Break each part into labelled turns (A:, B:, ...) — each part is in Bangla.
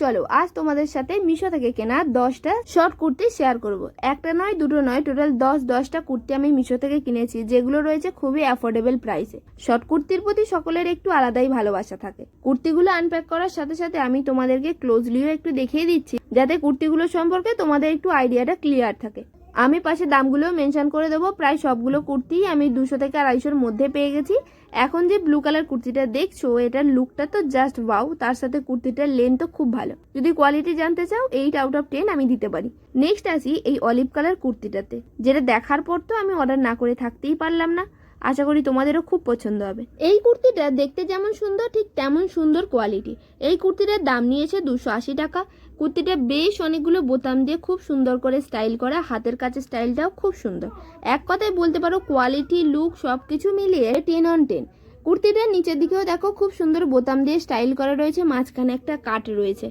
A: চলো আজ তোমাদের সাথে মিশো থেকে কেনা 10টা শর্ট কুর্তি শেয়ার করব। একটা নয় দুটো নয়, টোটাল 10টা কুর্তি আমি মিশো থেকে কিনেছি, যেগুলো রয়েছে খুবই অ্যাফোর্ডেবল প্রাইসে। শর্ট কুর্তির প্রতি সকলের একটু আলাদাই ভালোবাসা থাকে। কুর্তিগুলো আনপ্যাক করার সাথে সাথে আমি তোমাদেরকে ক্লোজলিও একটু দেখিয়ে দিচ্ছি, যাতে কুর্তিগুলো সম্পর্কে তোমাদের একটু আইডিয়াটা ক্লিয়ার থাকে। আমি পাশে দামগুলো মেনশন করে দেবো। প্রায় সবগুলো কুর্তি আমি 200 থেকে 250-র মধ্যে পেয়ে গেছি। এখন যে ব্লু কালার কুর্তিটা দেখছো, এটার লুকটা তো জাস্ট ওয়াও, তার সাথে কুর্তিটার লেন্থ তো খুব ভালো। যদি কোয়ালিটি জানতে চাও 8 আউট অফ 10 আমি দিতে পারি। নেক্সট আসি এই অলিভ কালার কুর্তিটাতে, যেটা দেখার পর তো আমি অর্ডার না করে থাকতেই পারলাম না। আশা করি তোমাদেরও খুব পছন্দ হবে। এই কুর্তিটা দেখতে যেমন সুন্দর ঠিক তেমন সুন্দর কোয়ালিটি। এই কুর্তিটার দাম নিয়েছে 280 টাকা। কুর্তিটা বেশ অনেকগুলো বোতাম দিয়ে খুব সুন্দর করে স্টাইল করা, হাতের কাছে স্টাইলটাও খুব সুন্দর। এক কথায় বলতে পারো কোয়ালিটি লুক সবকিছু মিলিয়ে 10 on 10। কুর্তিটার নিচের দিকেও দেখো খুব সুন্দর বোতাম দিয়ে স্টাইল করা রয়েছে, মাঝখানে একটা কাট রয়েছে।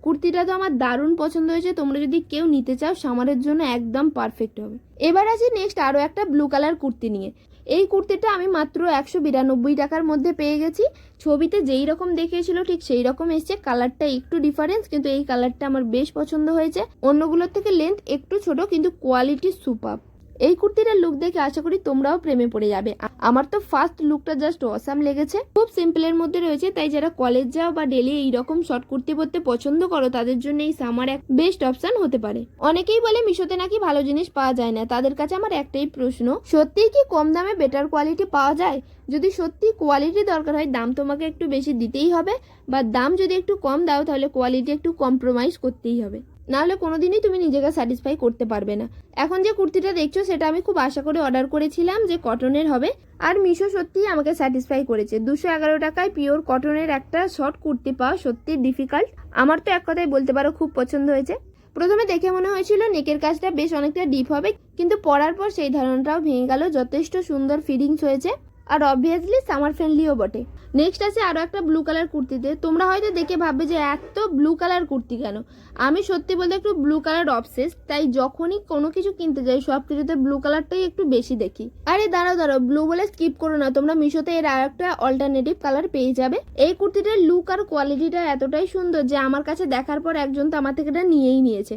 A: কুর্তিটা তো আমার দারুণ পছন্দ হয়েছে। তোমরা যদি কেউ নিতে চাও সামারের জন্য একদম পারফেক্ট হবে। এবার আছি নেক্সট আরও একটা ব্লু কালার কুর্তি নিয়ে। এই কুর্তিটা আমি মাত্র 192 টাকার মধ্যে পেয়ে গেছি। ছবিতে যেই রকম দেখিয়েছিল ঠিক সেই রকম এসছে, কালারটা একটু ডিফারেন্স, কিন্তু এই কালারটা আমার বেশ পছন্দ হয়েছে। অন্যগুলোর থেকে লেন্থ একটু ছোট, কিন্তু কোয়ালিটি সুপার। এই কুর্তিটার লুক দেখে আশা করি তোমরাও প্রেমে পড়ে যাবে। আমার তো ফার্স্ট লুকটা জাস্ট অসাম লেগেছে। খুব সিম্পলের মধ্যে রয়েছে, তাই যারা কলেজ যাও বা ডেলি এইরকম শর্ট কুর্তি পরতে পছন্দ করো তাদের জন্য এই সামার এক বেস্ট অপশন হতে পারে। অনেকেই বলে মিশোতে নাকি ভালো জিনিস পাওয়া যায় না। তাদের কাছে আমার একটাই প্রশ্ন, সত্যিই কি কম দামে বেটার কোয়ালিটি পাওয়া যায়? যদি সত্যি কোয়ালিটি দরকার হয়, দাম তোমাকে একটু বেশি দিতেই হবে, বা দাম যদি একটু কম দাও তাহলে কোয়ালিটি একটু কম্প্রোমাইজ করতেই হবে, নাহলে কোনোদিনই তুমি নিজেকে স্যাটিসফাই করতে পারবে না। এখন যে কুর্তিটা দেখছো সেটা আমি খুব আশা করে অর্ডার করেছিলাম যে কটনের হবে, আর মিশো সত্যিই আমাকে স্যাটিসফাই করেছে। 211 টাকায় পিওর কটনের একটা শর্ট কুর্তি পাওয়া সত্যি ডিফিকাল্ট। আমার তো এক কথায় বলতে পারো খুব পছন্দ হয়েছে। প্রথমে দেখে মনে হয়েছিল নেকের কাজটা বেশ অনেকটা ডিপ হবে, কিন্তু পরার পর সেই ধারণাটাও ভেঙে গেল। যথেষ্ট সুন্দর ফিটিংস হয়েছে, আর অবভিয়াসলি সামার ফ্রেন্ডলিও বটে। নেক্সট আছে আরও একটা ব্লু কালার কুর্তিতে। তোমরা হয়তো দেখে ভাববে যে এত ব্লু কালার কুর্তি কেন। আমি সত্যি বলতে একটু ব্লু কালার অবসেস, তাই যখনই কোনো কিছু কিনতে যাই সব কিছুতে ব্লু কালারটাই একটু বেশি দেখি। আরে দাঁড়াও, ব্লু বলে স্কিপ করো না, তোমরা মিশোতে এর আর একটা অল্টারনেটিভ কালার পেয়ে যাবে। এই কুর্তিটার লুক আর কোয়ালিটিটা এতটাই সুন্দর যে আমার কাছে দেখার পর একজন তো আমার থেকে এটা নিয়েই নিয়েছে।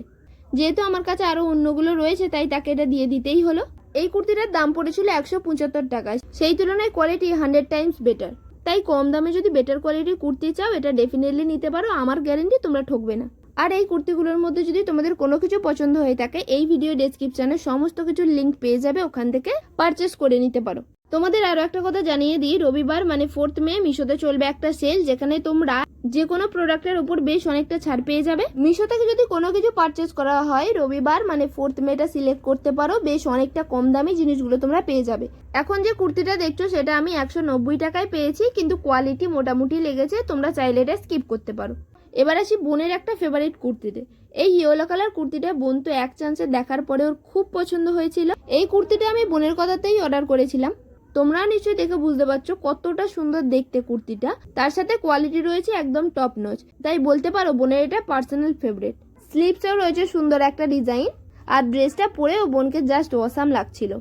A: যেহেতু আমার কাছে আরও অন্যগুলো রয়েছে তাই তাকে এটা দিয়ে দিতেই হলো। এই কুর্তিটার দাম পড়েছিল 175 টাকায়, সেই তুলনায় কোয়ালিটি 100 টাইমস বেটার। তাই কম দামে যদি বেটার কোয়ালিটির কুর্তি চাও এটা ডেফিনেটলি নিতে পারো, আমার গ্যারেন্টি তোমরা ঠকবে না। আর এই কুর্তিগুলোর মধ্যে যদি তোমাদের কোনো কিছু পছন্দ হয়ে থাকে, এই ভিডিও ডেসক্রিপশনে সমস্ত কিছুর লিঙ্ক পেয়ে যাবে, ওখান থেকে পারচেস করে নিতে পারো। তোমাদের আরও একটা কথা জানিয়ে দিই, রবিবার মানে 4th মে মিশোতে চলবে একটা সেল, যেখানে তোমরা যে কোনো প্রোডাক্টের উপর বেশ অনেকটা ছাড় পেয়ে যাবে। মিশো থেকে যদি কোনো কিছু পারচেস করা হয় রবিবার মানে 4th মেটা সিলেক্ট করতে পারো, বেশ অনেকটা কম দামি জিনিসগুলো তোমরা পেয়ে যাবে। এখন যে কুর্তিটা দেখছো সেটা আমি 190 টাকায় পেয়েছি, কিন্তু কোয়ালিটি মোটামুটি লেগেছে, তোমরা চাইলে এটা স্কিপ করতে পারো। এবার আসি বোনের একটা ফেভারিট কুর্তিতে। এই ইয়েলো কালার কুর্তিটা বোন তো এক চান্সে দেখার পরে ওর খুব পছন্দ হয়েছিল। এই কুর্তিটা আমি বোনের কথাতেই অর্ডার করেছিলাম। তোমরা নিশ্চয়ই দেখে বুঝতে পারছো কতটা সুন্দর দেখতে কুর্তিটা, তার সাথে কোয়ালিটি রয়েছে একদম টপ নচ, তাই বলতে পারো বোনের এটা পার্সোনাল ফেভারিট। স্লিভসেও রয়েছে সুন্দর একটা ডিজাইন, আর ড্রেসটা পরেও বোনকে জাস্ট অসাম লাগছিল।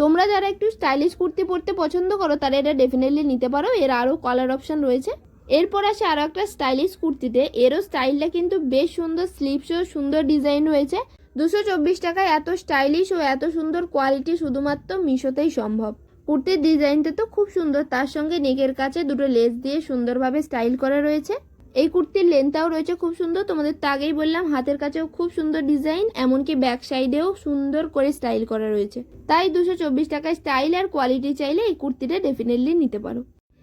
A: তোমরা যারা একটু স্টাইলিশ কুর্তি পরতে পছন্দ করো তারা এটা ডেফিনেটলি নিতে পারো, এর আরও কালার অপশন রয়েছে। এরপর আসে আরও একটা স্টাইলিশ কুর্তিতে, এরও স্টাইলটা কিন্তু বেশ সুন্দর, স্লিভসেও সুন্দর ডিজাইন রয়েছে। 224 টাকায় এত স্টাইলিশ ও এত সুন্দর কোয়ালিটি শুধুমাত্র মিশোতেই সম্ভব। কুর্তির ডিজাইনটা তো খুব সুন্দর, তার সঙ্গে নেকের কাছে দুটো লেস দিয়ে সুন্দরভাবে স্টাইল করা রয়েছে। এই কুর্তির লেন্থটাও রয়েছে খুব সুন্দর, তোমাদের তো আগেই বললাম হাতের কাছেও খুব সুন্দর ডিজাইন, এমনকি ব্যাক সাইডেও সুন্দর করে স্টাইল করা রয়েছে। তাই 224 টাকায় স্টাইল আর কোয়ালিটি চাইলে এই কুর্তিটা ডেফিনেটলি নিতে পারো।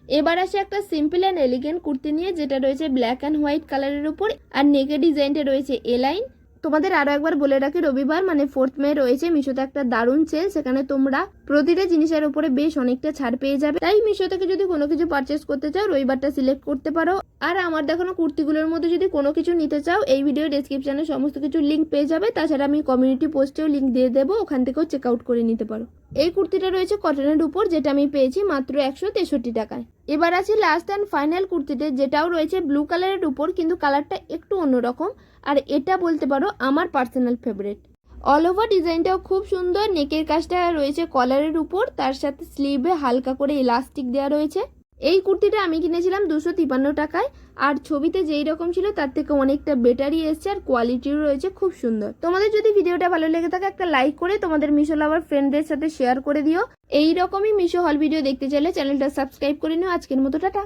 A: এবার আসে একটা সিম্পল অ্যান্ড এলিগেন্ট কুর্তি নিয়ে, যেটা রয়েছে ব্ল্যাক অ্যান্ড হোয়াইট কালারের উপর, আর নেকের ডিজাইনটা রয়েছে এ লাইন। তোমাদের আরো একবার বলে রাখি, রবিবার মানে 4th মে রয়েছে মিশোতে একটা দারুণ সেল, সেখানে তোমরা প্রতিটা জিনিসের উপরে বেশ অনেকটা ছাড় পেয়ে যাবে। তাই মিশো থেকে যদি কোনো কিছু পারচেস করতে চাও রবিবারটা সিলেক্ট করতে পারো। আর আমার দেখানো কুর্তিগুলোর মধ্যে যদি কোনো কিছু নিতে চাও এই ভিডিও ডেসক্রিপশনে সমস্ত কিছু লিঙ্ক পেয়ে যাবে। তাছাড়া আমি কমিউনিটি পোস্টেও লিঙ্ক দিয়ে দেবো, ওখান থেকেও চেক আউট করে নিতে পারো। এই কুর্তিটা রয়েছে কটনের উপর, যেটা আমি পেয়েছি মাত্র 163 টাকায়। এবার আছে লাস্ট অ্যান্ড ফাইনাল কুর্তিতে, যেটাও রয়েছে ব্লু কালারের উপর, কিন্তু কালারটা একটু অন্যরকম, আর এটা বলতে পারো আমার পার্সোনাল ফেভারিট। অল ওভার ডিজাইনটাও খুব সুন্দর, নেকের কাজটা রয়েছে কলারের উপর, তার সাথে স্লিভে হালকা করে ইলাস্টিক দেওয়া রয়েছে। এই কুর্তিটা আমি কিনেছিলাম 253 টাকায়, আর ছবিতে যেই রকম ছিল তার থেকে অনেকটা বেটারই এসছে আর কোয়ালিটিও রয়েছে খুব সুন্দর। তোমাদের যদি ভিডিওটা ভালো লেগে থাকে একটা লাইক করে তোমাদের মিশো লাভার ফ্রেন্ডদের সাথে শেয়ার করে দিও। এই রকমই মিশো হল ভিডিও দেখতে চাইলে চ্যানেলটা সাবস্ক্রাইব করে নিও। আজকের মতো টাটা।